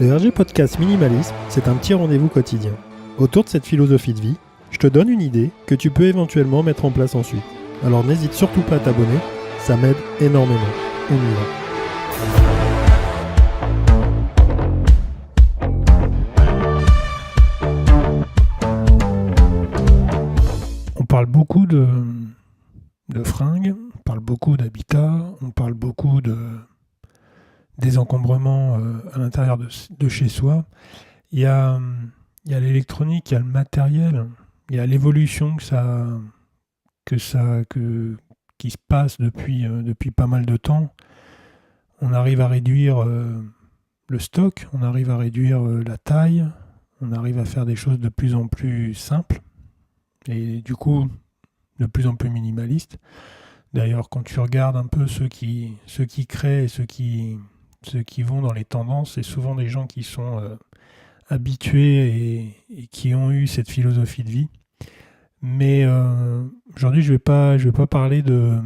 Le RG Podcast Minimalisme, c'est un petit rendez-vous quotidien. Autour de cette philosophie de vie, je te donne une idée que tu peux éventuellement mettre en place ensuite. Alors n'hésite surtout pas à t'abonner, ça m'aide énormément. On y va. On parle beaucoup de fringues, on parle beaucoup d'habitat, on parle beaucoup de désencombrement à l'intérieur de chez soi. Il y a l'électronique, il y a le matériel, il y a l'évolution qui se passe depuis pas mal de temps. On arrive à réduire le stock, on arrive à réduire la taille, on arrive à faire des choses de plus en plus simples et du coup de plus en plus minimalistes. D'ailleurs, quand tu regardes un peu ceux qui créent et ceux qui vont dans les tendances, c'est souvent des gens qui sont habitués et qui ont eu cette philosophie de vie. Mais aujourd'hui, je vais pas parler de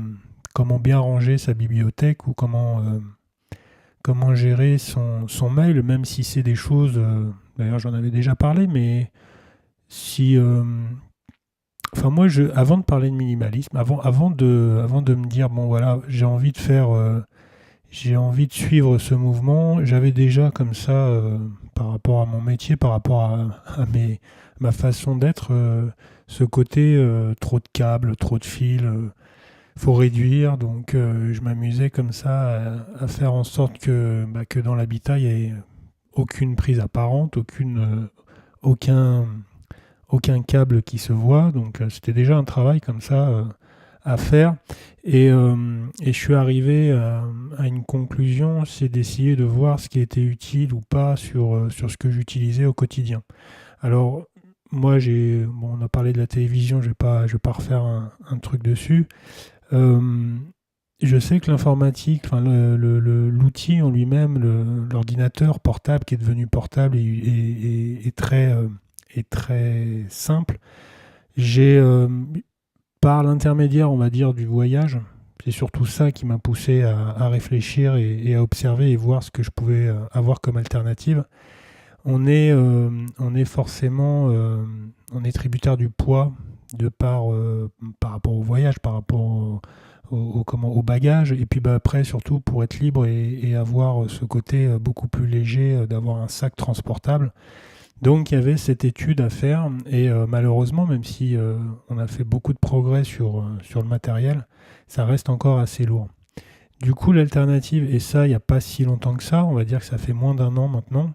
comment bien ranger sa bibliothèque ou comment gérer son mail, même si c'est des choses... d'ailleurs, j'en avais déjà parlé, mais si... moi, avant de parler de minimalisme, avant de me dire, bon voilà, j'ai envie de suivre ce mouvement, j'avais déjà comme ça, par rapport à mon métier, par rapport à ma façon d'être, ce côté trop de câbles, trop de fils, faut réduire. Donc je m'amusais comme ça à faire en sorte que dans l'habitat, il n'y ait aucune prise apparente, aucun câble qui se voit. Donc c'était déjà un travail comme ça à faire. Et je suis arrivé à une conclusion, c'est d'essayer de voir ce qui était utile ou pas sur ce que j'utilisais au quotidien. Alors, moi, on a parlé de la télévision, je vais pas refaire un truc dessus. Je sais que l'informatique, l'outil en lui-même, l'ordinateur portable qui est devenu portable est très simple. Par l'intermédiaire, on va dire, du voyage, c'est surtout ça qui m'a poussé à réfléchir et à observer et voir ce que je pouvais avoir comme alternative. On est forcément on est tributaire du poids par rapport au voyage, par rapport au bagage, et puis après surtout pour être libre et avoir ce côté beaucoup plus léger, d'avoir un sac transportable. Donc il y avait cette étude à faire et malheureusement, même si on a fait beaucoup de progrès sur le matériel, ça reste encore assez lourd. Du coup, l'alternative, et ça il n'y a pas si longtemps que ça, on va dire que ça fait moins d'un an maintenant,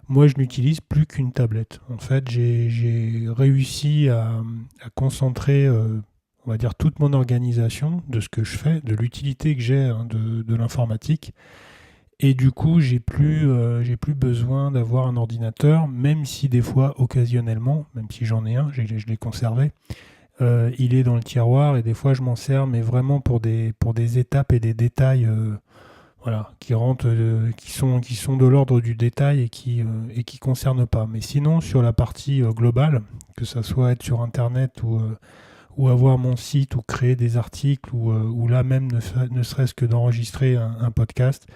moi je n'utilise plus qu'une tablette. En fait, j'ai réussi à concentrer, on va dire, toute mon organisation de ce que je fais, de l'utilité que j'ai de l'informatique. Et du coup, j'ai plus besoin d'avoir un ordinateur, même si des fois, occasionnellement, même si j'en ai un, je l'ai conservé, il est dans le tiroir et des fois je m'en sers, mais vraiment pour des étapes et des détails, qui rentrent, qui sont de l'ordre du détail et qui concernent pas. Mais sinon, sur la partie globale, que ça soit être sur Internet ou avoir mon site ou créer des articles ou là même ne serait-ce que d'enregistrer un podcast.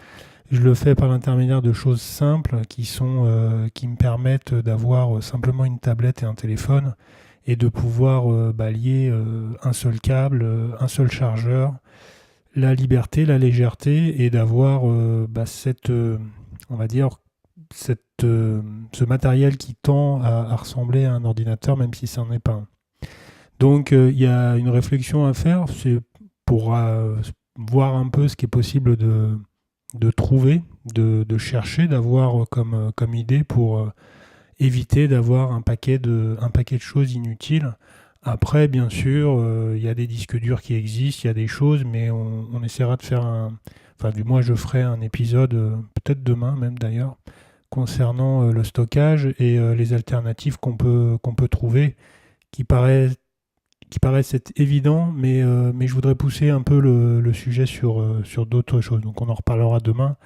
Je le fais par l'intermédiaire de choses simples qui me permettent d'avoir simplement une tablette et un téléphone et de pouvoir lier un seul câble, un seul chargeur, la liberté, la légèreté et d'avoir on va dire, ce matériel qui tend à ressembler à un ordinateur, même si ça n'en est pas un. Donc il y a une réflexion à faire, c'est pour voir un peu ce qui est possible de trouver, de chercher, d'avoir comme idée pour éviter d'avoir un paquet de choses inutiles. Après, bien sûr, il y a des disques durs qui existent, il y a des choses, mais on essaiera de faire du moins je ferai un épisode, peut-être demain même d'ailleurs, concernant le stockage et les alternatives qu'on peut trouver, qui paraissent être évident, mais je voudrais pousser un peu le sujet sur d'autres choses. Donc on en reparlera demain.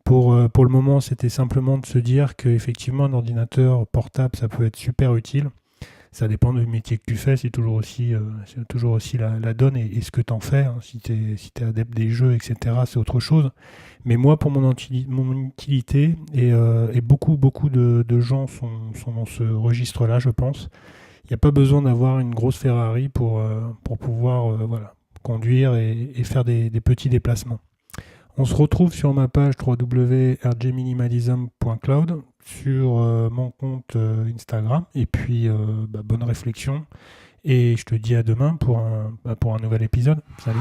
Pour le moment, c'était simplement de se dire qu'effectivement, un ordinateur portable, ça peut être super utile. ça dépend du métier que tu fais, c'est toujours aussi la donne et ce que tu en fais. Hein. Si tu es adepte des jeux, etc., c'est autre chose. Mais moi, pour mon utilité, et beaucoup de gens sont dans ce registre-là, je pense, il n'y a pas besoin d'avoir une grosse Ferrari pour pouvoir voilà, conduire et faire des petits déplacements. On se retrouve sur ma page www.rgminimalism.cloud, sur mon compte Instagram, et puis bonne réflexion, et je te dis à demain pour un nouvel épisode. Salut!